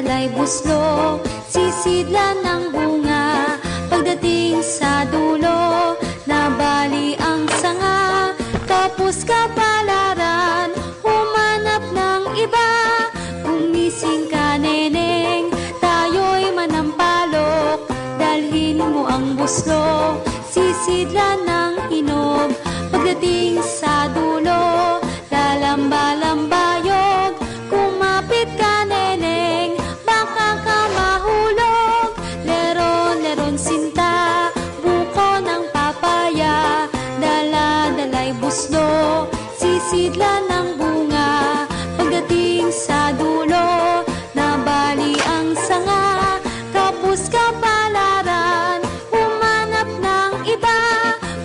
dala'y buslo, sisidlan ng bunga. Pagdating sa dulo, nabali ang sanga. Tapos kapalaran, humanap ng iba. Gumising ka, neneng, tayo'y manampalok. Dalhin mo ang buslo, sisidlan ng hinog. Pagdating sa dulo, lalamba-lambayog. Kumapit ka, neneng, baka ka mahulog. Leron-leron sinta, buko ng papaya. Dala-dala'y buslo, sisidlan ng bunga. Pagdating sa dulo, nabali ang sanga. Kapos kapalaran, humanap ng iba.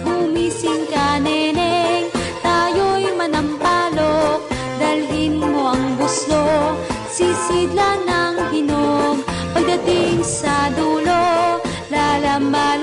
Gumising ka, neneng, tayo'y manampalok. Dalhin mo ang buslo, sisidlan ng hinog. Pagdating sa dulo, lalamba